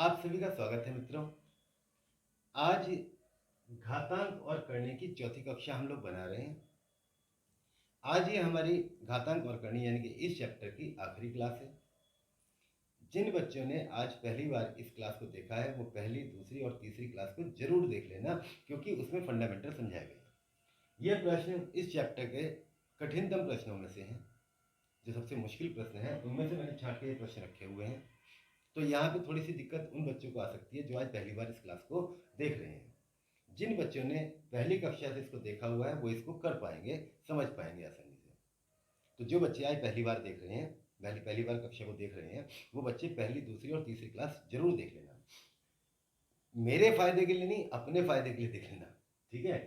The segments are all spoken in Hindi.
आप सभी का स्वागत है मित्रों। आज घातांक और करने की चौथी कक्षा हम लोग बना रहे हैं। आज ये हमारी घातांक और करनी यानी कि इस चैप्टर की आखिरी क्लास है। जिन बच्चों ने आज पहली बार इस क्लास को देखा है वो पहली, दूसरी और तीसरी क्लास को जरूर देख लेना, क्योंकि उसमें फंडामेंटल समझाए गए। ये प्रश्न इस चैप्टर के कठिनतम प्रश्नों में से हैं। जो सबसे मुश्किल प्रश्न हैं उनमें से मैंने छांट के ये प्रश्न रखे हुए हैं। तो यहाँ पे थोड़ी सी दिक्कत उन बच्चों को आ सकती है जो आज पहली बार इस क्लास को देख रहे हैं। जिन बच्चों ने पहली कक्षा से इसको देखा हुआ है वो इसको कर पाएंगे, समझ पाएंगे आसानी से। तो जो बच्चे आज पहली बार देख रहे हैं, पहली बार कक्षा को देख रहे हैं, वो बच्चे पहली, दूसरी और तीसरी क्लास जरूर देख लेना। मेरे फायदे के लिए नहीं, अपने फायदे के लिए देख लेना, ठीक है।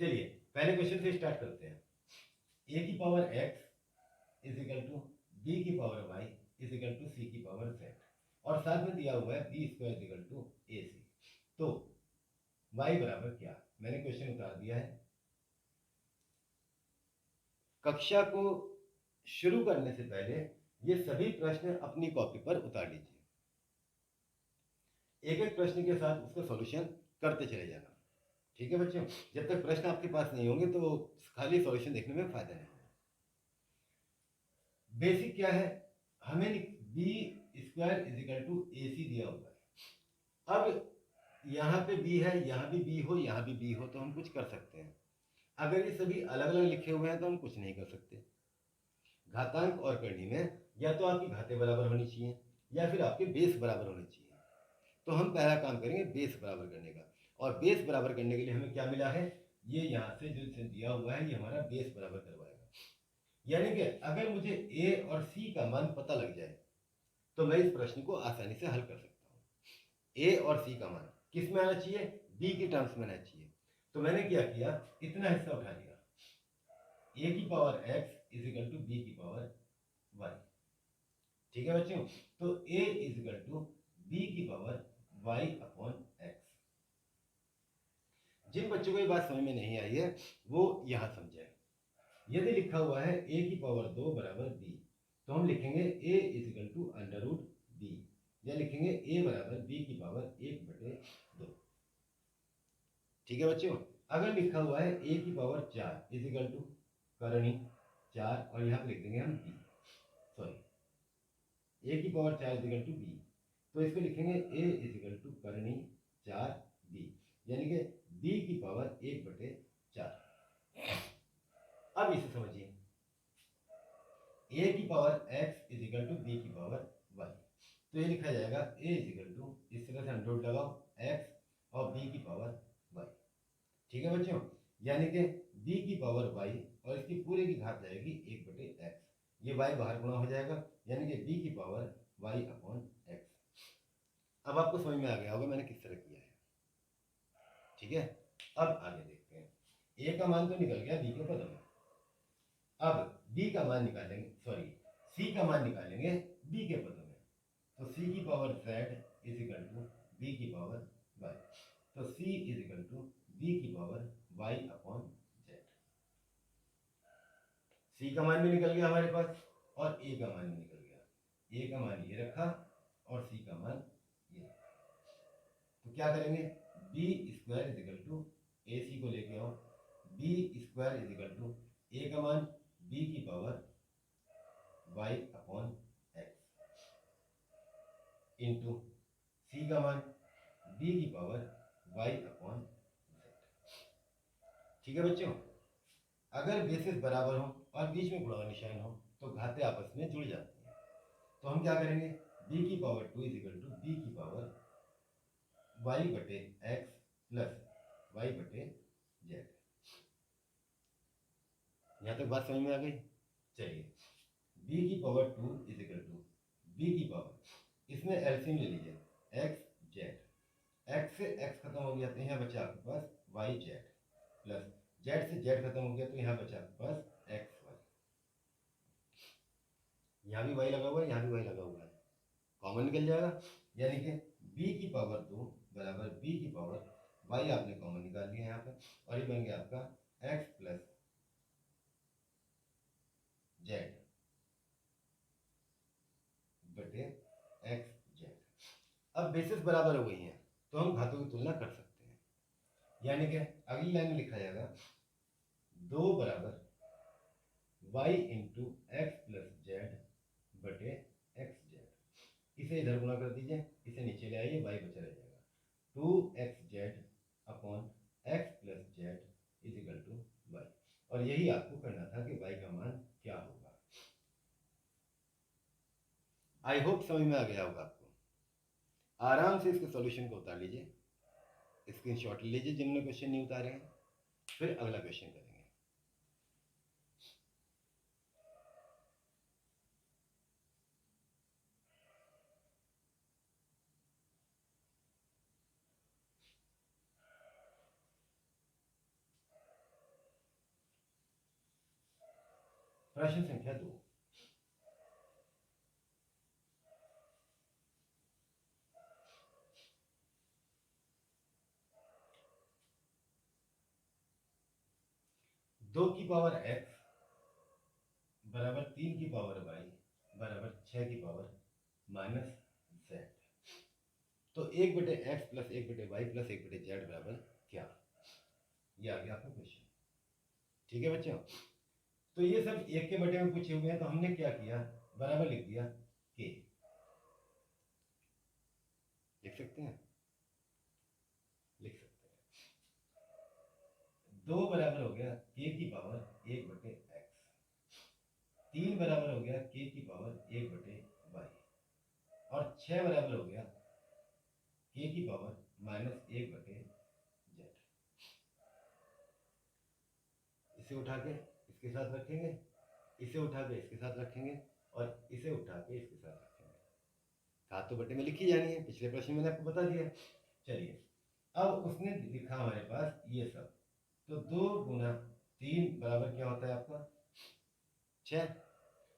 चलिए पहले क्वेश्चन से स्टार्ट करते हैं। ए की power x is equal to B की power Y is equal to C की पावर जेड, और साथ में दिया हुआ है B square is equal to A C. तो y बराबर क्या, मैंने क्वेश्चन उतार दिया है। कक्षा को शुरू करने से पहले ये सभी प्रश्न अपनी कॉपी पर उतार लीजिए। एक एक प्रश्न के साथ उसका सॉल्यूशन करते चले जाना, ठीक है बच्चों। जब तक प्रश्न आपके पास नहीं होंगे तो खाली सॉल्यूशन देखने में फायदा नहीं है। बेसिक क्या है, हमें B square is equal to A C दिया हुआ है। अब यहाँ पे बी है, यहाँ भी बी हो, यहाँ भी बी हो, तो हम कुछ कर सकते हैं। अगर ये सभी अलग अलग लिखे हुए हैं तो हम कुछ नहीं कर सकते। घातांक और करनी में या तो आपकी घातें बराबर होनी चाहिए या फिर आपके बेस बराबर होने चाहिए। तो हम पहला काम करेंगे बेस बराबर करने का, और बेस बराबर करने के लिए हमें क्या मिला है, ये यहाँ से जो दिया हुआ है ये हमारा बेस बराबर करवाएगा। यानी कि अगर मुझे ए और सी का मान पता लग जाए तो मैं इस प्रश्न को आसानी से हल कर सकता हूँ। ए और सी का मान किस में आना चाहिए, बी की टर्म्स में आना चाहिए। तो मैंने क्या किया, इतना हिस्सा उठा लिया, ए की power x is equal to B की पावर वाई, ठीक है बच्चों। तो a is equal to B की पावर y अपॉन एक्स। जिन बच्चों को ये बात समझ में नहीं आई है वो यहां समझे। यदि लिखा हुआ है a की पावर 2 बराबर b, तो हम लिखेंगे a is equal to under root b, या लिखेंगे a बराबर b की पावर 1/2, ठीक है बच्चों। अगर लिखा हुआ है a की पावर 4 इज इक्वल टू करणी 4, और यहाँ पे लिख देंगे हम b, सॉरी a की power 4 is equal to b, तो इसको लिखेंगे a इज इक्वल टू करनी 4b, यानी कि b की पावर 1/4। अब इसे समझिए, a की power x is equal to b की पावर y, तो ये लिखा जाएगा a इज इक्वल टू, इस तरह से हम डॉट लगाओ, x और b की पावर y, ठीक है बच्चों। यानी कि b की पावर y और इसकी पूरे की घात जाएगी 1/x, ये y बाहर गुणा हो जाएगा, यानी कि b की पावर y अपॉन x। अब आपको समझ में आ गया होगा मैंने किस तरह किया है, ठीक है। अब आगे देखते हैं, a का मान तो निकल गया b के पदों में। अब b का मान निकालेंगे, सॉरी c का मान निकालेंगे b के पदों में। तो c की power z is equal to b की पावर y, तो c is equal to b की power y upon z। c का मान भी निकल गया हमारे पास और a का मान भी निकल गया। a का मान ये रखा और c का मान ये रखा। तो क्या करेंगे, B square is equal to A C को लेके आओ, B square is equal to A का मान बी की power Y upon X into C का मान बी की पावर वाई अपॉन जेड, ठीक है बच्चों। अगर बेसिस बराबर हो और बीच में गुणा निशान हो तो घातें आपस में जुड़ जाती हैं। तो हम क्या करेंगे, बी की power 2 is equal to B की पावर वाई बटे एक्स प्लस वाई बटे जेड। यहाँ तक बात समझ में आ गई। चलिए b की power 2 is equal to b की पावर, इसमें एलसीएम ले लीजिए, x जेड, x से x खत्म हो गया तो यहाँ बचा आपके पास y जेड, प्लस z से z खत्म हो गया तो यहाँ बचा आपके पास x y। यहाँ भी y लगा हुआ है, यहाँ भी y लगा हुआ है, कॉमन निकल जाएगा, यानी कि b की पावर 2 बराबर b की पावर y आपने कॉमन निकाल लिया यहाँ पे, और ये बन गया आपका x प्लस जेड बटे एक्स जेड। अब बेसिस बराबर हो गई हैं तो हम घातों की तुलना कर सकते हैं, यानी कि अगली लाइन में लिखा जाएगा 2 बराबर y into x plus Z बटे एक्स जेड। इसे इधर गुणा कर दीजिए, इसे नीचे ले आइए, y बचा रह जाएगा 2xz upon x plus z is equal to y. और यही आपको करना था कि y का मान क्या होगा। आई होप समझ में आ गया होगा आपको। आराम से इसके सॉल्यूशन को उतार लीजिए, स्क्रीनशॉट ले लीजिए जिनने क्वेश्चन नहीं उतारे हैं, फिर अगला क्वेश्चन करेंगे। प्रश्न संख्या 2। दो की पावर x बराबर 3 की पावर y बराबर 6 की पावर माइनस z। तो 1/x plus 1/y plus 1/z बराबर क्या? ये आ गया आपका क्वेश्चन। ठीक है बच्चों, तो ये सब एक के बटे में पूछे हुए हैं, तो हमने क्या किया, बराबर लिख दिया k। लिख सकते हैं, लिख सकते हैं। 2 बराबर हो गया k की पावर 1/x, 3 बराबर हो गया k की पावर 1/y, और 6 बराबर हो गया k की पावर माइनस 1/z। इसे उठा के इसके साथ रखेंगे, इसे उठा के इसके साथ रखेंगे, और इसे उठा के इसके साथ रखेंगे। घात तो बटे में लिखी जानी है, पिछले प्रश्न में मैंने आपको बता दिया। चलिए, अब उसने लिखा हमारे पास ये सब, तो 2 गुना 3 बराबर क्या होता है आपका 6।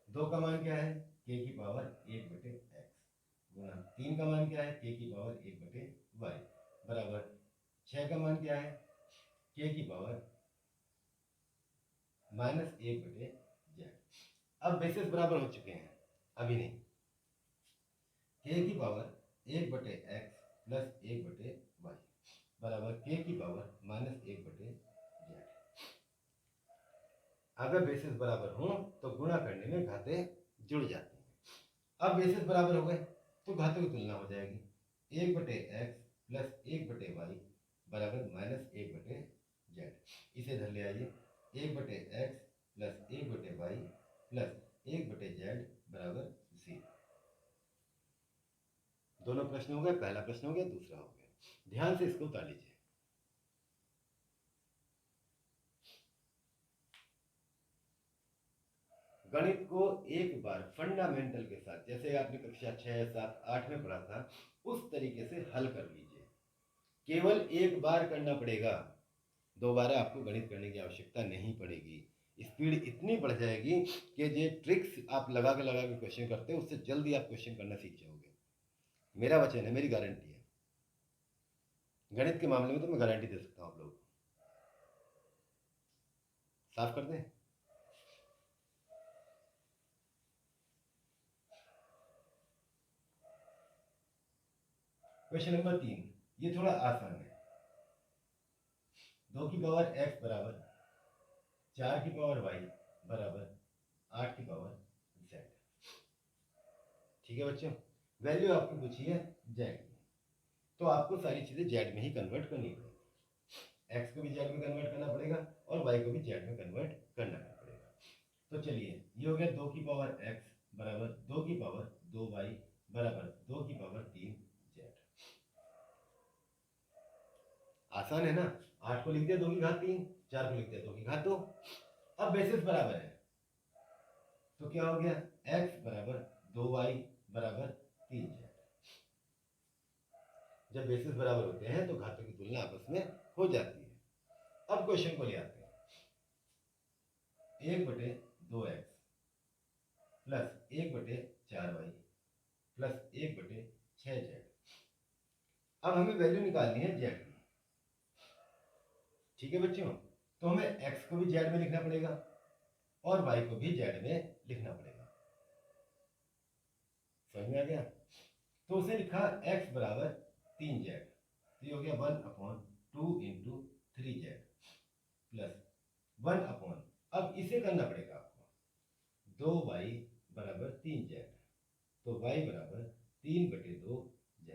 2 का मान क्या है k की पावर 1/x गुना 3 का मान क्या है k की पावर 1/y बराबर 6 का मान क्या है k की पावर माइनस 1/z। अब बेसिस बराबर हो चुके हैं, अभी नहीं। k की पावर 1/x प्लस 1/y बराबर k की पावर माइनस 1/z। अगर बेसिस बराबर हो तो गुणा करने में घाते जुड़ जाते हैं। अब बेसिस बराबर हो गए तो घातों की तुलना हो जाएगी, 1/x प्लस 1/y बराबर माइनस 1/z। इसे इधर ले आइए, 1/x plus 1/y plus 1/z बराबर 0। दोनों प्रश्न हो गए, पहला प्रश्न हो गया, दूसरा हो गया। ध्यान से इसको उतार लीजिए। गणित को एक बार फंडामेंटल के साथ, जैसे आपने कक्षा 6, 7, 8 में पढ़ा था, उस तरीके से हल कर लीजिए। केवल एक बार करना पड़ेगा, दोबारा आपको गणित करने की आवश्यकता नहीं पड़ेगी। स्पीड इतनी बढ़ जाएगी कि ये ट्रिक्स आप लगा के क्वेश्चन करते हो, उससे जल्दी आप क्वेश्चन करना सीख जाओगे। मेरा वचन है, मेरी गारंटी है। गणित के मामले में तो मैं गारंटी दे सकता हूँ आप लोग। साफ कर दें। क्वेश्चन नंबर 3, ये थोड़ा आसान है। 2 की पावर x बराबर 4 की पावर y बराबर 8 की पावर z। ठीक है बच्चों, वैल्यू आपको पूछी है z की, तो आपको सारी चीजें z में ही कन्वर्ट करनी पड़ेगी। x को भी z में कन्वर्ट करना पड़ेगा और y को भी z में कन्वर्ट करना पड़ेगा। तो चलिए, ये हो गया 2 की पावर x बराबर 2 की पावर 2y बराबर 2 की पावर 3z। आसान है ना। 8 को लिख दिया 2 की घात 3, 4 को लिख दिया 2 की घात 2। अब बेसिस बराबर है तो क्या हो गया, x बराबर 2y बराबर 3z। जब बेसिस बराबर होते हैं तो घातों की तुलना आपस में हो जाती है। अब क्वेश्चन को ले आते हैं, 1/2x plus 1/4y plus 1/6z। अब हमें वैल्यू निकालनी है z की। ठीक है बच्चों, तो हमें x को भी z में लिखना पड़ेगा और y को भी z में लिखना पड़ेगा। समझ में आ गया। तो उसने लिखा x बराबर 3z, तो ये हो गया 1/2 इंटू 3z प्लस 1/, अब इसे करना पड़ेगा आपको, 2y बराबर 3z, तो y बराबर 3/2z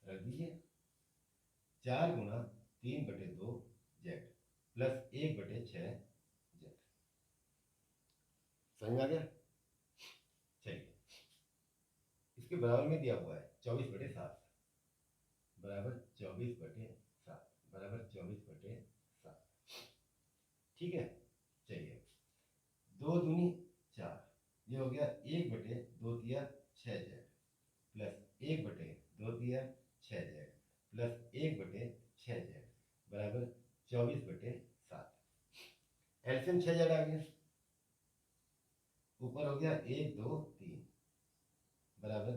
रख दीजिए, 4 गुणा 3/2z प्लस 1/6z। समझ में आ गया? चलिए, इसके बराबर में दिया हुआ है 24/7 बराबर 24/7 बराबर 24/7। ठीक है, चलिए, 2 दूनी 4, ये हो गया 1/2 तिया 6z plus 1/2 6z plus 1/6z बराबर 24/7। एलसीएम 6z आ गया, ऊपर हो गया 1 2 3 बराबर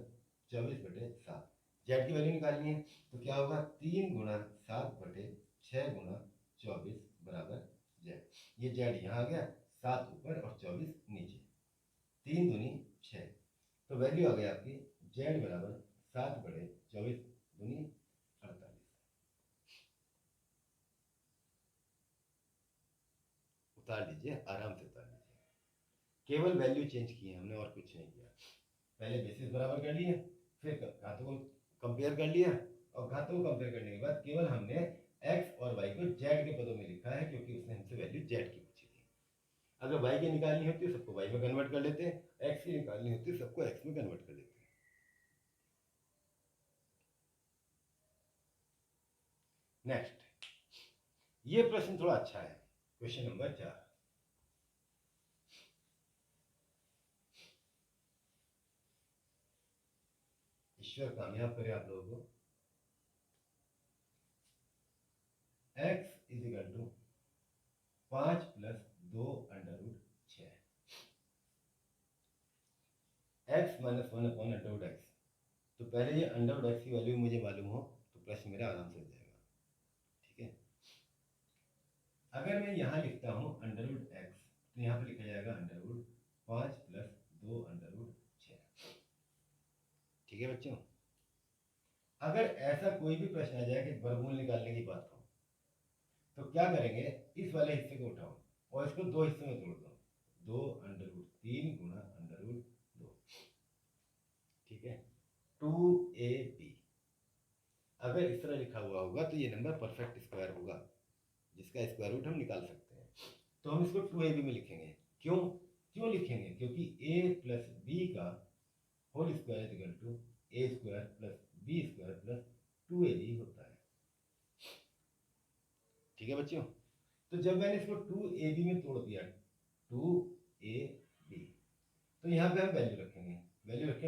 24/7। जेड की वैल्यू निकालनी है, तो क्या होगा 3 गुणा 7/6 गुणा 24 बराबर जेड। ये जेड यहाँ आ गया, 7 ऊपर और 24 नीचे, 3 दूनी 6, तो वैल्यू आ गई आपकी जेड बराबर 7/24 दूनी 48। उतार लीजिए, आराम से उतार लीजिए, केवल वैल्यू चेंज की है हमने और कुछ नहीं किया। पहले बेसिस बराबर कर लिए, फिर घातों को कंपेयर कर लिया, और घातों को कंपेयर करने के बाद केवल हमने x और y को z के पदों में लिखा है, क्योंकि उसने हमसे वैल्यू z की पूछी थी। अगर y की निकालनी होती है सबको y में कन्वर्ट कर लेते हैं, x की निकालनी होती है सबको x में कन्वर्ट कर लेते हैं। नेक्स्ट, ये प्रश्न थोड़ा अच्छा है, क्वेश्चन नंबर 4। ईश्वर कामयाब करे आप लोगों को। x is equal to 5 + 2√6, x - 1/√x। तो पहले ये √x की वैल्यू मुझे मालूम हो तो प्रश्न मेरा आराम से हो जाएगा। ठीक है, अगर मैं यहाँ लिखता हूँ √x, तो यहाँ पर लिखा जाएगा √5 + 2√6। ठीक है बच्चों, अगर ऐसा कोई भी प्रश्न आ जाए कि वर्गमूल निकालने की बात हो, तो क्या करेंगे, इस वाले हिस्से को उठाओ और इसको दो हिस्सों में तोड़ दो, 2√3 गुणा √2। ठीक है, 2ab। अगर इस तरह लिखा हुआ होगा तो ये नंबर परफेक्ट स्क्वायर होगा, जिसका स्क्वायर रूट हम निकाल सकते हैं। तो हम इसको 2ab में लिखेंगे। क्यों क्यों लिखेंगे? क्योंकि a + b का whole square equal to a² + b² + 2ab होता है। ठीक है बच्चों, तो जब मैंने इसको 2ab में तोड़ दिया, 2ab, तो यहाँ पे हम वैल्यू रखेंगे,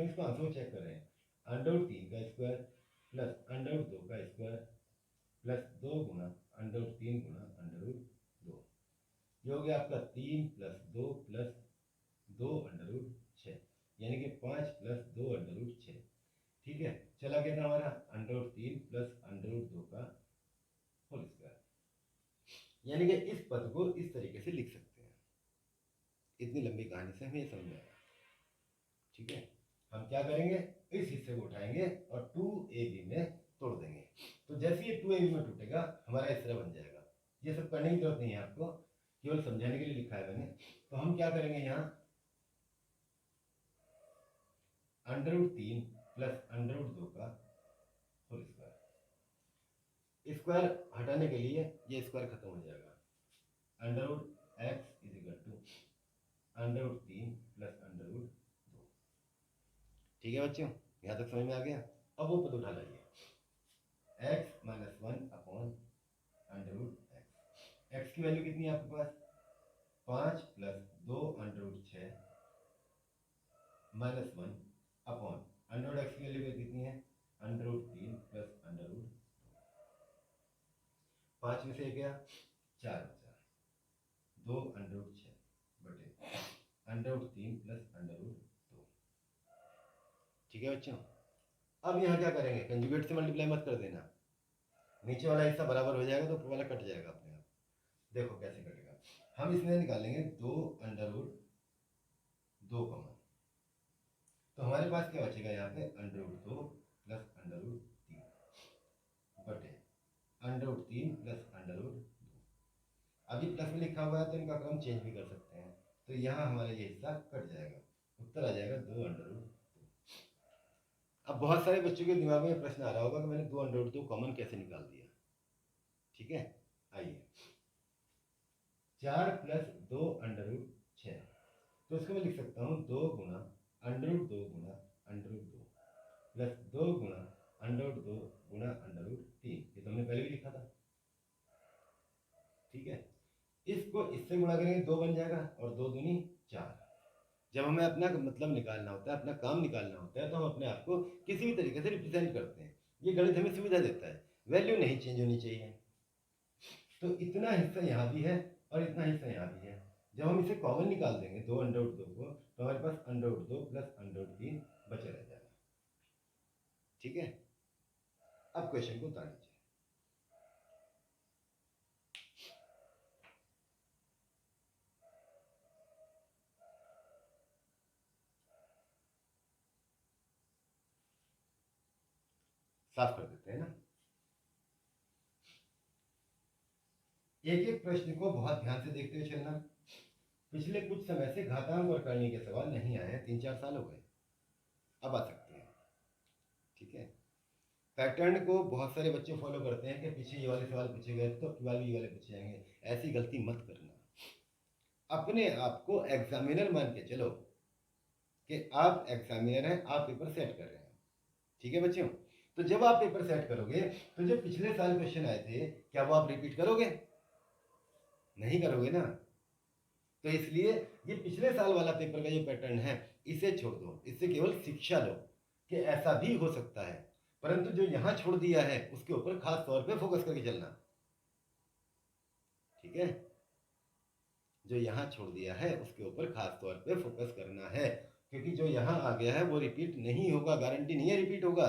इसको आंसर में चेक कर रहे हैं। √3 का स्क्वायर प्लस √2 का स्क्वायर प्लस 2 गुणा √3 गुणा √2, ये हो गया आपका 3 + 2 + 2√6, यानी कि 5 + 2√6। ठीक है, चला गया था हमारा √3 + √2 का होल स्क्वायर, यानी कि इस पद को इस तरीके से लिख सकते हैं। इतनी लंबी कहानी से हमें समझ आया। ठीक है, हम क्या करेंगे, इस हिस्से को उठाएंगे और 2ab में तोड़ देंगे। तो जैसे ये 2ab में टूटेगा हमारा इस तरह बन जाएगा। ये सब करने की जरूरत नहीं है आपको, केवल समझाने के लिए लिखा है मैंने। तो हम क्या करेंगे, यहाँ √3 + √2 का होल स्क्वायर, स्क्वायर हटाने के लिए ये स्क्वायर खत्म हो जाएगा। √x is equal to √3 + √2। ठीक है बच्चों, यहाँ तक समझ में आ गया? अब वो पद उठा लाइए, x - 1/√x। x की वैल्यू कितनी है आपके पास? 5 + 2√6 -1 अपॉन √x की वैल्यू कितनी है? √3 + √2। 5 में से एक गया, 4 बचा, 2√6 बटे √3 + √2। ठीक है बच्चों, अब यहाँ क्या करेंगे, कंजुगेट से मल्टीप्लाई मत कर देना, नीचे वाला हिस्सा बराबर हो जाएगा तो ऊपर वाला कट जाएगा अपने आप। देखो कैसे कटेगा, हम इसमें निकालेंगे 2√2 कॉमन, तो हमारे पास क्या बचेगा यहाँ पे under root 2 plus under root 3 बटे under root 3 plus under root 2। अभी प्लस में लिखा हुआ है तो इनका क्रम चेंज भी कर सकते हैं, तो यहाँ हमारा ये हिस्सा कट जाएगा, उत्तर आ जाएगा 2 अंडर रूट 2। अब बहुत सारे बच्चों के दिमाग में प्रश्न आ रहा होगा कि मैंने 2 अंडर रूट 2 कॉमन कैसे निकाल दिया। ठीक है, आइए 4 प्लस 2 अंडर रूट 6, तो इसको मैं लिख सकता हूँ 2 गुना अंडर रूट 2 गुना अंडर रूट 2 प्लस 2 गुना अंडर रूट 2 गुना अंडर रूट 3। ये तो हमने पहले भी लिखा था। ठीक है, इसको इससे गुणा करेंगे 2 बन जाएगा और 2 दूनी 4। जब हमें अपना मतलब निकालना होता है, अपना काम निकालना होता है, तो हम अपने आप को किसी भी तरीके से रिप्रेजेंट करते हैं। ये गणित हमें सुविधा देता है, वैल्यू नहीं चेंज होनी चाहिए। तो इतना हिस्सा यहाँ भी है और इतना हिस्सा यहाँ भी है। जब हम इसे कॉमन निकाल देंगे 2 अंडर रूट 2 को, तो हमारे पास under root 2 plus under root 3 बचा रह जाएगा। ठीक है, अब क्वेश्चन को उतार लीजिए। साफ कर देते हैं ना। एक एक प्रश्न को बहुत ध्यान से देखते हुए चलना। पिछले कुछ समय से घातांक और करने के सवाल नहीं आए हैं, 3-4 साल हो गए, अब आ सकते हैं। ठीक है, पैटर्न को बहुत सारे बच्चे फॉलो करते हैं कि पीछे ये वाले सवाल पूछे गए तो अब ये वाले पूछे जाएंगे। ऐसी गलती मत करना। अपने आप को एग्जामिनर मान के चलो कि आप एग्जामिनर हैं, आप पेपर सेट कर रहे हैं। ठीक है बच्चों, तो जब आप पेपर सेट करोगे तो जो पिछले साल क्वेश्चन आए थे, क्या वो आप रिपीट करोगे? नहीं करोगे ना। तो इसलिए ये पिछले साल वाला पेपर का जो पैटर्न है, इसे छोड़ दो, इससे केवल शिक्षा लो कि ऐसा भी हो सकता है। परंतु जो यहां छोड़ दिया है उसके ऊपर खास तौर पे फोकस करके चलना। ठीक है, जो यहां छोड़ दिया है उसके ऊपर खास तौर पे फोकस करना है, क्योंकि जो यहां आ गया है वो रिपीट नहीं होगा, गारंटी नहीं है रिपीट होगा।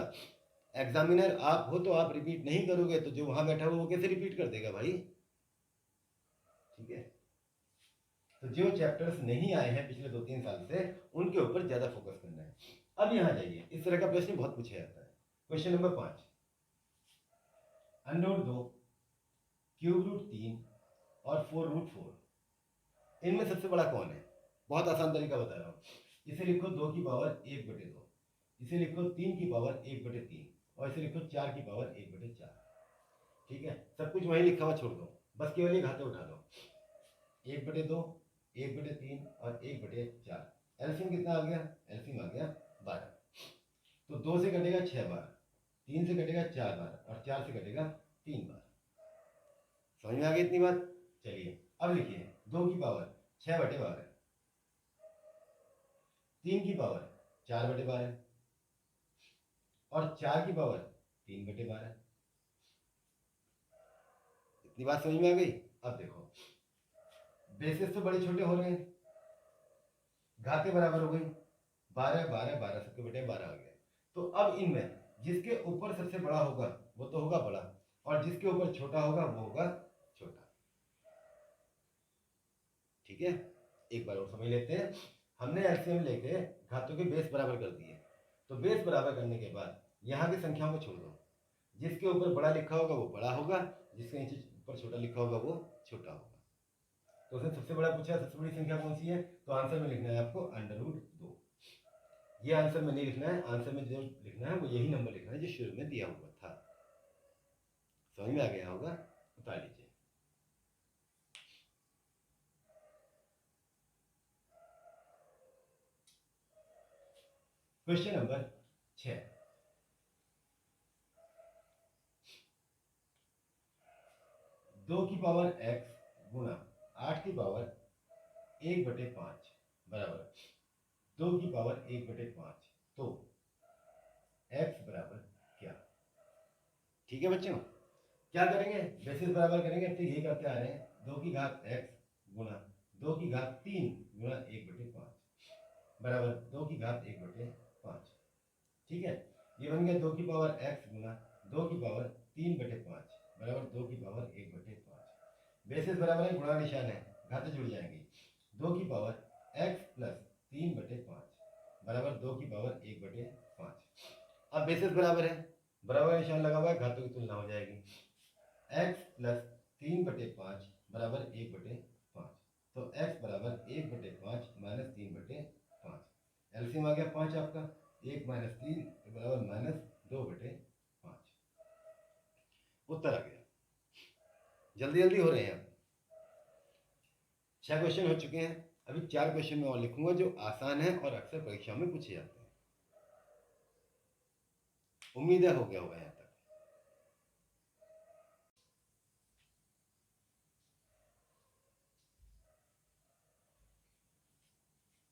एग्जामिनर आप हो तो आप रिपीट नहीं करोगे, तो जो वहां बैठा हुआ वो कैसे रिपीट कर देगा भाई। ठीक है, तो जो चैप्टर्स नहीं आए हैं पिछले 2-3 साल से, उनके ऊपर ज्यादा फोकस करना है। अब यहां जाइए, इस तरह का प्रश्न बहुत पूछा जाता है। Question number 5, under root 2 cube root 3 और 4 रूट 4, इनमें सबसे बड़ा कौन है? बहुत आसान तरीका बता रहा हूं। इसे लिखो 2 की पावर 1/2, इसे लिखो 3 की पावर 1/3 और इसे लिखो 4 की पावर 1/4। ठीक है, सब कुछ वहीं लिखा हुआ छोड़ दो, बस केवल ये घाते उठा लो। 1/2, 1/3 और 1/4। एलसीएम कितना आ गया? एलसीएम आ गया 12। तो 2 से कटेगा 6 बार, 3 से कटेगा 4 बार और 4 से कटेगा 3 बार। समझ में आ गई इतनी बात? चलिए अब लिखिए, 2 की पावर 6/12 है, 3 की पावर 4/12 है और 4 की पावर 3/12 है। इतनी बात समझ में आ गई? अब देखो, बेसिस तो बड़े छोटे हो रहे हैं, घाते बराबर हो गई, 12 12 12 सबके बटे 12 आ गया। तो अब इनमें जिसके ऊपर सबसे बड़ा होगा वो तो होगा बड़ा, और जिसके ऊपर छोटा होगा वो होगा छोटा। ठीक है, एक बार और समझ लेते हैं। हमने एलसीएम लेके घातों के बेस बराबर कर दिए, तो बेस बराबर करने के बाद यहाँ की संख्याओं को छोड़ दो। जिसके ऊपर बड़ा लिखा होगा वो बड़ा होगा, जिसके नीचे ऊपर छोटा लिखा होगा वो छोटा होगा। तो उसने सबसे बड़ा पूछा, सबसे बड़ी संख्या कौन सी है? तो आंसर में लिखना है आपको अंडर रूट 2। ये आंसर में नहीं लिखना है, आंसर में जो लिखना है वो यही नंबर लिखना है जो शुरू में दिया हुआ था। समझ में आ गया होगा? बता लीजिए। क्वेश्चन नंबर 6, 2 की पावर x गुना 8 की पावर 1/5 बराबर 2 की पावर 1/5, तो x बराबर क्या? ठीक है बच्चों, क्या करेंगे? बेसिस बराबर करेंगे, तो यही करते आ रहे हैं। 2 की घात x गुना 2 की घात 3 गुना 1/5 बराबर 2 की घात 1/5। ठीक है, ये बन गया 2 की पावर x गुना 2 की पावर 3/5 बराबर 2 की पावर 1/5। बेसिस बराबर है, गुणा निशान है, घातें जुड़ जाएंगी। 2 की पावर x प्लस 3/5 बराबर 2 की पावर 1/5। अब बेसिस बराबर है, बराबर निशान लगा हुआ है, घातों की तुलना हो जाएगी। x प्लस 3/5 बराबर 1/5। तो x बराबर 1/5 माइनस 3/5। एलसीएम आ गया 5 आपका, 1 माइनस 3 बराबर माइनस 2/5। उत्तर आ गया। जल्दी जल्दी हो रहे हैं। अब 6 क्वेश्चन हो चुके हैं, अभी 4 क्वेश्चन मैं और लिखूंगा जो आसान है और अक्सर परीक्षाओं में पूछे जाते हैं। उम्मीद है हो गया होगा यहाँ तक।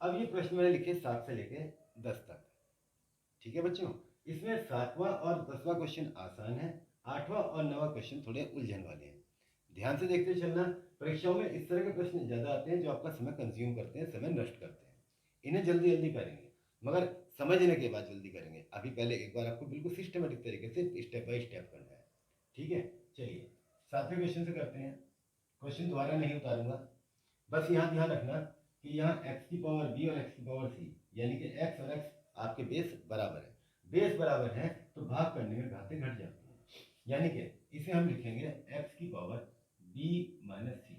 अब ये प्रश्न मैंने लिखे 7 से लेके 10 तक। ठीक है बच्चों, इसमें 7वां और 10वां क्वेश्चन आसान है, 8वां और 9वां क्वेश्चन थोड़े उलझन वाले हैं। ध्यान से देखते चलना, परीक्षाओं में इस तरह के प्रश्न ज़्यादा आते हैं जो आपका समय कंज्यूम करते हैं, समय नष्ट करते हैं। इन्हें जल्दी जल्दी करेंगे, मगर समझने के बाद जल्दी करेंगे। अभी पहले एक बार आपको बिल्कुल सिस्टमेटिक तरीके से स्टेप बाय स्टेप करना है। ठीक है, चलिए 7वें क्वेश्चन से करते हैं। क्वेश्चन दोबारा नहीं उतारूंगा, बस यहाँ ध्यान रखना कि यहाँ x की पावर b और x की पावर c, यानी कि x और x आपके बेस बराबर है। बेस बराबर है तो भाग करने में घातें घट जाती हैं, यानी कि इसे हम लिखेंगे x की पावर b माइनस सी,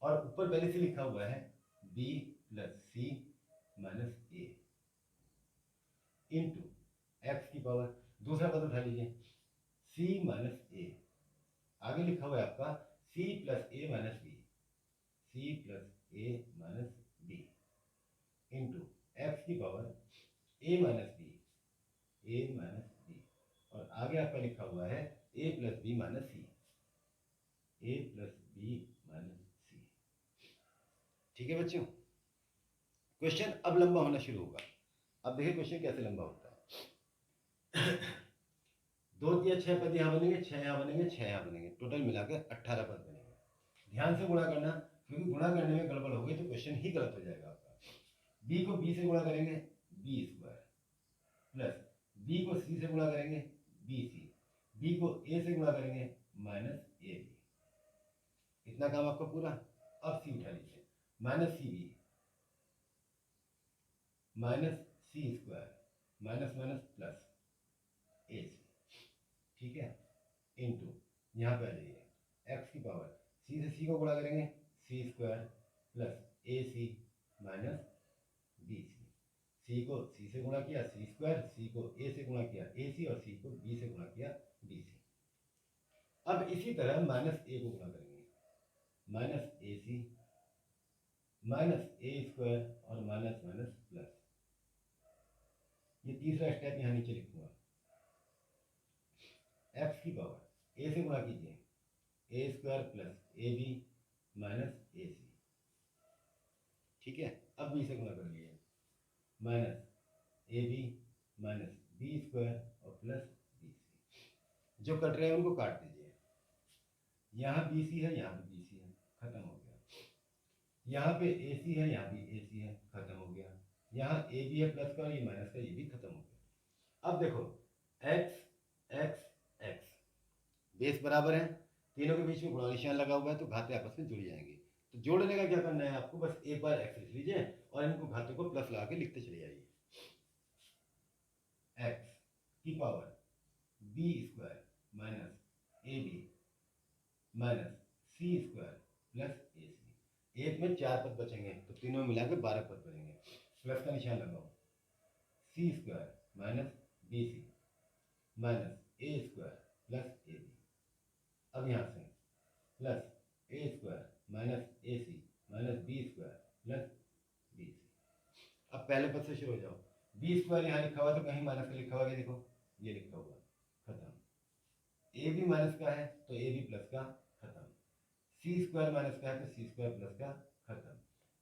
और ऊपर पहले से लिखा हुआ है b प्लस सी माइनस ए इंटू एक्स की पावर, दूसरा पद उठा लीजिए c माइनस ए, आगे लिखा हुआ है आपका c plus A minus B, c plus A minus B into X की power a minus B, a minus B, और आगे आपका लिखा हुआ है a plus B minus C, a plus B minus C. ठीक है बच्चों, क्वेश्चन अब लंबा होना शुरू होगा। अब देखिए क्वेश्चन कैसे लंबा होता है। 2 या 6 पद यहाँ बनेंगे, 6 यहाँ बनेंगे, 6 यहाँ बनेंगे, टोटल मिलाकर 18 पद बनेंगे। ध्यान से गुणा करना, क्योंकि गुणा करने में गड़बड़ हो गई तो क्वेश्चन ही गलत हो जाएगा आपका। b को b से गुणा करेंगे b स्क्वायर, प्लस b को c से गुणा करेंगे bc, b को a से गुणा करेंगे माइनस ab। इतना काम आपका पूरा। अब c उठा लीजिए, minus C B minus C square, minus minus plus A C. ठीक है, इंटू यहाँ पे आ जाइए x की पावर c से c को गुणा करेंगे c square plus A C minus B C. c को c से गुणा किया c स्क्वायर, c को a से गुणा किया ए सी, और c को b से गुणा किया बी सी। अब इसी तरह माइनस a को गुणा करेंगे, minus A C minus A square और माइनस माइनस प्लस। ये तीसरा स्टेप यहाँ नीचे लिखूंगा, x की पावर a से गुणा कीजिए A square plus A B minus A C. ठीक है, अब b से गुणा कर लीजिए, minus A B minus B square और प्लस बी सी। जो कट रहे हैं उनको काट दीजिए, यहाँ बी सी है, यहाँ पे बी सी है, खत्म हो गया। यहाँ पे ए सी है, यहाँ भी ए सी है, खत्म हो गया। यहाँ ए बी है प्लस का, ये माइनस का, ये भी खत्म हो गया। अब देखो x x x बेस बराबर है, तीनों के बीच में गुणा निशान लगा हुआ है तो घातें आपस में जुड़ जाएंगी। तो जोड़ने का क्या करना है आपको, बस एक बार x लिख लीजिए और इनको घातों को प्लस लगा के लिखते चले जाइए। x की power B square minus A B minus C square plus A C. एक में 4 पद बचेंगे तो तीनों मिला के 12 पद बनेंगे। प्लस का निशान लगाओ, C square minus B C minus A square plus A B. अब यहाँ से plus A square minus A C minus B square plus B C. अब पहले पद से शुरू हो जाओ, बी स्क्वायर यहाँ लिखा हुआ तो कहीं माइनस का लिखा हुआ, ये देखो ये लिखा हुआ, खत्म। ए बी माइनस का है तो ए बी प्लस का, खत्म। सी स्क्वायर माइनस का है तो सी स्क्वायर प्लस का, खत्म।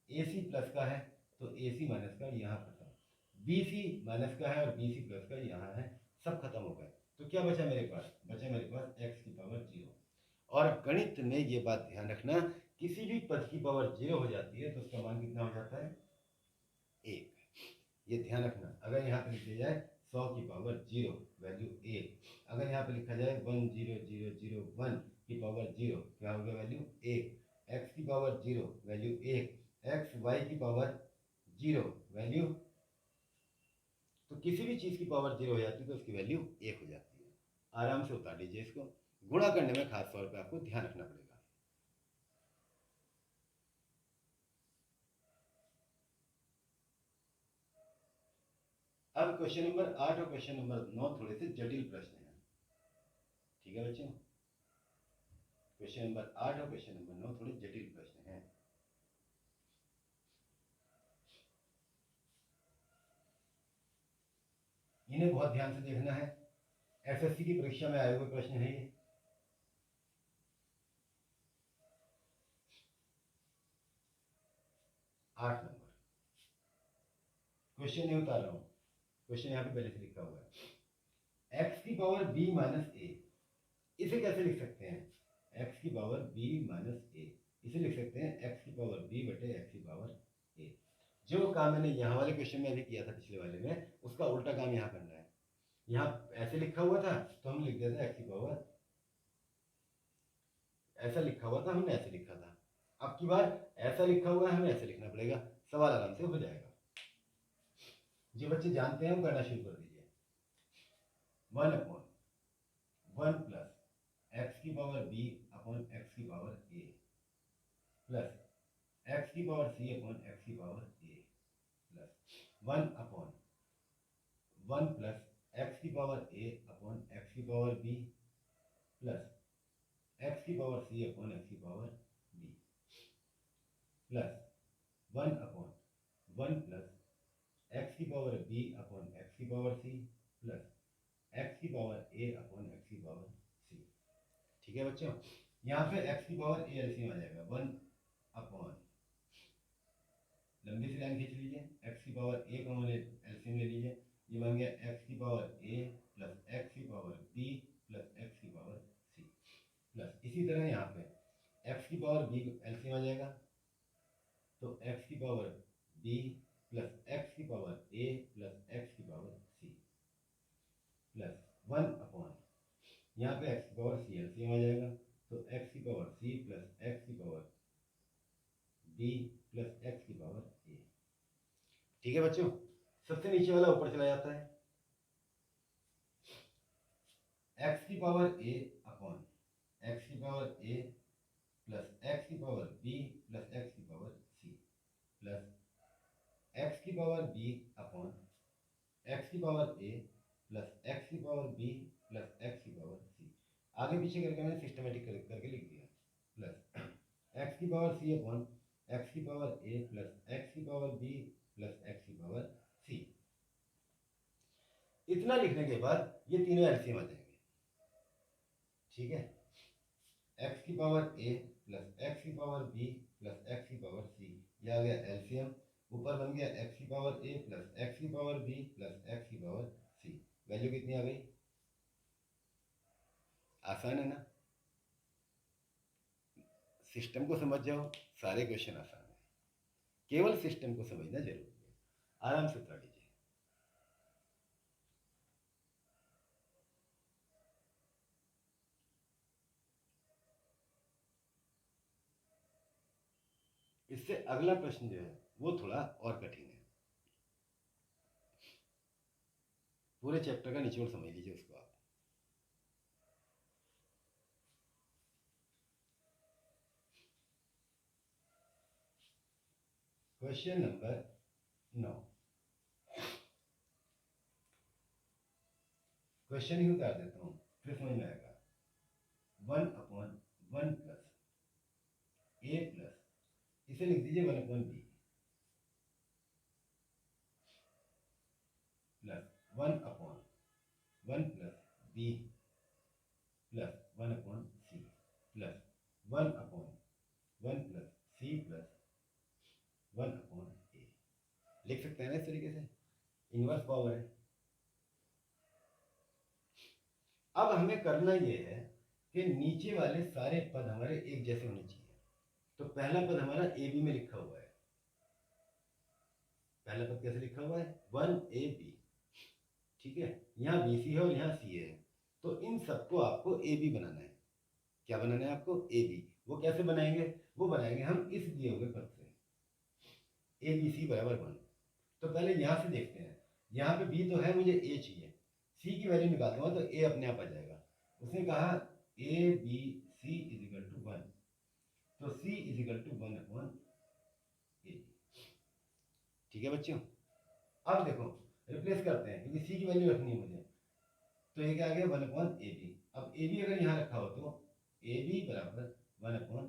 ए सी प्लस का है तो ए सी माइनस का, यहाँ खत्म। बी सी माइनस का है और बी सी प्लस का यहाँ है, सब खत्म हो गए। तो क्या बचा मेरे पास, बचा मेरे पास x की पावर 0। और गणित में ये बात ध्यान रखना, किसी भी पद की पावर 0 हो जाती है तो उसका मान कितना हो जाता है, 1। ये ध्यान रखना। अगर यहाँ पे लिखा जाए 100 की पावर 0 वैल्यू 1, अगर यहाँ पे लिखा जाए 10001 की पावर 0, क्या होगा वैल्यू 1। x की पावर 0 वैल्यू 1, x y की पावर 0 वैल्यू तो किसी भी चीज़ की पावर 0 हो जाती है तो उसकी वैल्यू 1 हो जाती है। आराम से उतार लीजिए इसको। गुणा करने में खास तौर पे आपको ध्यान रखना पड़ेगा। अब क्वेश्चन नंबर 8 और क्वेश्चन नंबर 9 थोड़े से जटिल प्रश्न हैं। ठीक है बच्चों, क्वेश्चन नंबर 8 और क्वेश्चन नंबर 9 थोड़े जटिल प्रश्न हैं। इन्हें बहुत ध्यान से देखना है। एसएससी की परीक्षा में आए हुए प्रश्न है ये। आठ नंबर क्वेश्चन नहीं उतार रहा हूं, क्वेश्चन यहाँ पे पहले से लिखा हुआ है। एक्स की पावर बी माइनस ए, इसे कैसे लिख सकते हैं? एक्स की पावर बी माइनस ए, इसे लिख सकते हैं एक्स की पावर बी बटे एक्स की पावर ए। जो काम मैंने यहाँ वाले क्वेश्चन में अभी किया था पिछले वाले में, उसका उल्टा काम यहाँ करना है। यहाँ ऐसे लिखा हुआ था तो हम लिख देते एक्स की पावर, ऐसा लिखा हुआ था हमने ऐसे लिखा था। अब की बार ऐसा लिखा हुआ है, हमें ऐसे लिखना पड़ेगा, सवाल आराम से हो जाएगा। जो बच्चे जानते हैं वो करना शुरू कर दीजिए। 1/1 प्लस एक्स की पावर बी अपॉन एक्स की पावर ए प्लस एक्स की पावर सी अपॉन एक्स की power a plus 1/1 plus x की पावर ए अपॉन एक्स की पावर बी प्लस एक्स की पावर सी अपॉन एक्स की power b plus 1/1 plus x की पावर बी अपॉन एक्स की पावर सी प्लस एक्स की पावर ए अपॉन एक्स की पावर सी। ठीक है बच्चों, यहाँ पे एक्स की पावर ए एलसीएम आ जाएगा 1/, लंबी सी लाइन खींच लीजिए, एक्स की पावर ए कॉमन एलसीएम ले लीजिए, ये बन गया एक्स की पावर ए प्लस एक्स की पावर बी प्लस एक्स की पावर सी प्लस इसी तरह यहाँ पे एक्स की पावर बी एलसीएम आ जाएगा, तो एक्स की पावर बी प्लस एक्स की पावर ए प्लस एक्स की पावर सी प्लस 1/, यहाँ पे एक्स की पावर सी एलसीएम आ जाएगा, तो एक्स की पावर सी प्लस एक्स की पावर बी प्लस एक्स की पावर ए। ठीक है बच्चों, सबसे नीचे वाला ऊपर चला जाता है, एक्स की पावर ए अपॉन एक्स की पावर ए प्लस एक्स की पावर बी प्लस एक्स की पावर सी प्लस एक्स की पावर बी अपॉन एक्स की पावर ए प्लस एक्स की पावर बी प्लस एक्स की पावर सी। आगे पीछे करके मैंने सिस्टमेटिक करके लिख दिया, प्लस एक्स की पावर सी अपॉन एक्स की पावर ए प्लस एक्स की पावर बी प्लस एक्स की पावर सी। इतना लिखने के बाद ये तीनों एलसीएम आ जाएंगे। ठीक है, एक्स की पावर ए प्लस एक्स की पावर बी प्लस एक्स की पावर सी, यह आ गया एलसीएम। ऊपर बन गया एक्स की पावर ए प्लस एक्स की पावर बी प्लस एक्स की पावर सी। वैल्यू कितनी आ गई? आसान है ना? सिस्टम को समझ जाओ, सारे क्वेश्चन आसान है, केवल सिस्टम को समझना जरूरी है। आराम से पढ़ लीजिए। इससे अगला प्रश्न जो है वो थोड़ा और कठिन है। पूरे चैप्टर का निचोड़ समझ लीजिए उसको आप। क्वेश्चन नंबर 9, क्वेश्चन ही उतार देता हूं, फिर समझ में आएगा। 1/1 प्लस ए प्लस, इसे लिख दीजिए 1/b plus 1/1 plus B plus 1/c plus 1/1 plus c plus 1/a। लिख सकते हैं ना इस तरीके से, इनवर्स पावर है। अब हमें करना ये है कि नीचे वाले सारे पद हमारे एक जैसे होने चाहिए। तो पहला पद हमारा ए बी में लिखा हुआ है। पहला पद कैसे लिखा हुआ है? 1ab। ठीक है, यहाँ BC है और यहाँ CA है, तो इन सबको आपको AB बनाना है। क्या बनाना है आपको? AB। वो कैसे बनाएंगे? वो बनाएंगे हम इस दिए हुए पद से, ABC बराबर 1। तो पहले यहाँ से देखते हैं, यहाँ पे बी तो है, मुझे ए चाहिए, सी की वैल्यू निकालता हूँ तो ए अपने आप आ जाएगा। उसने कहा a b c is equal to 1, तो c is equal to 1 upon a. ठीक है बच्चों, अब देखो रिप्लेस करते हैं क्योंकि सी की वैल्यू रखनी है मुझे, तो ये क्या आ गया 1 अपॉन ए बी। अब ए बी अगर यहाँ रखा हो तो ए बी बराबर 1 अपॉन,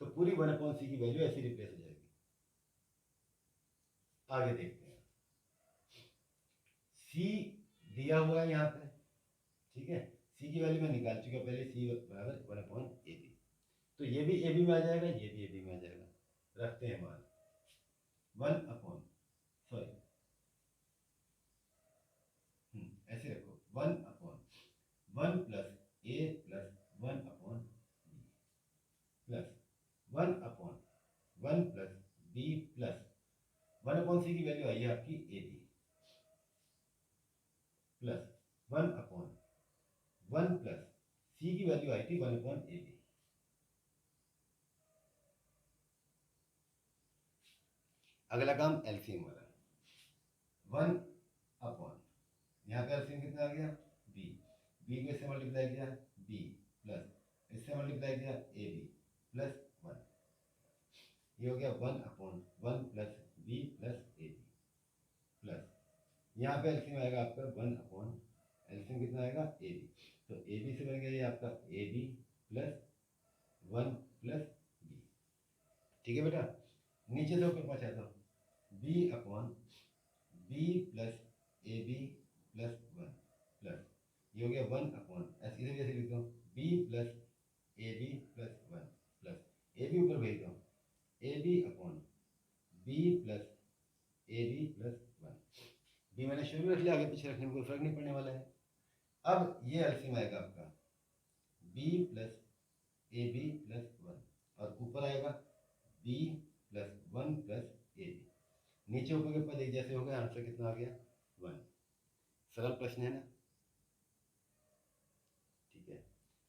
तो पूरी 1 अपॉन सी की वैल्यू ऐसी रिप्लेस हो जाएगी। आगे देखते हैं, सी दिया हुआ है यहाँ पे, ठीक है, सी की वैल्यू मैं निकाल चुका पहले, सी बराबर 1 अपॉन ए बी, तो ये भी ए बी में आ जाएगा, ये भी ए बी में आ जाएगा। रखते हैं मान 1 अपॉन, सॉरी ऐसे रखो 1 upon 1 plus A plus 1 upon B plus 1 upon 1 plus B plus 1 upon C की वैल्यू आई है आपकी A B plus 1 upon 1 plus C की वैल्यू आई थी 1 अपॉन ए बी। अगला काम एलसीएम वाला, 1 अपॉन, यहाँ का एलसीएम कितना आ गया बी, बी को इससे मल्टीप्लाई किया बी प्लस इससे मल्टीप्लाई किया ए बी प्लस 1, ये हो गया 1 upon 1 plus B plus A B plus, यहाँ पे एलसीएम आएगा आपका 1 अपॉन, एलसीएम कितना आएगा ए बी, तो ए बी से बन गया ये आपका a B plus 1 plus b. ठीक है बेटा, नीचे से ऊपर पहुँचाता हूँ, b upon B plus A B plus 1 plus, ये हो गया 1 अपॉन, इसे जैसे लिखता हूँ b plus A B plus 1 plus, A b ऊपर भेजता हूँ a b upon B plus A B plus 1, b मैंने शुरू में रख लिया, आगे पीछे रखने में कोई फर्क नहीं पड़ने वाला है। अब ये एलसीएम आएगा आपका b plus A B plus 1 और ऊपर आएगा बी प्लस 1 प्लस ए बी, नीचे ऊपर के पद एक जैसे हो गए, आंसर कितना आ गया 1। सरल प्रश्न है ना। ठीक है,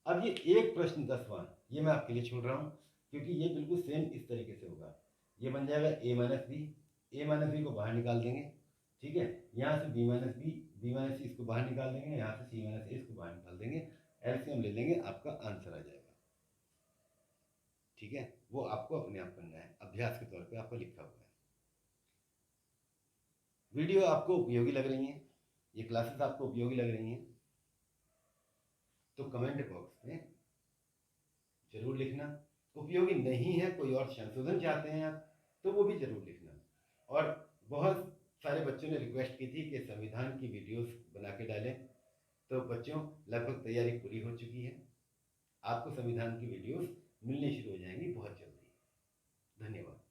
अब ये एक प्रश्न 10वां ये मैं आपके लिए छोड़ रहा हूँ क्योंकि ये बिल्कुल सेम इस तरीके से होगा, ये बन जाएगा ए माइनस बी को बाहर निकाल देंगे, ठीक है, यहाँ से बी माइनस सी इसको बाहर निकाल देंगे, यहाँ से सी माइनस ए इसको बाहर निकाल देंगे, एलसीएम ले लेंगे, आपका आंसर आ जाएगा। ठीक है, वो आपको अपने आप करना है, अभ्यास के तौर पे आपको लिखा हुआ है। वीडियो आपको उपयोगी लग रही है, ये क्लासेस आपको उपयोगी लग रही हैं, तो कमेंट बॉक्स में जरूर लिखना। उपयोगी नहीं है, कोई और संशोधन चाहते हैं आप, तो वो भी जरूर लिखना। और बहुत सारे बच्चों ने रिक्वेस्ट की थी कि संविधान की वीडियोस बना के डालें, तो बच्चों लगभग तैयारी पूरी हो चुकी है, आपको संविधान की वीडियोस मिलनी शुरू हो जाएंगी बहुत जल्दी। धन्यवाद।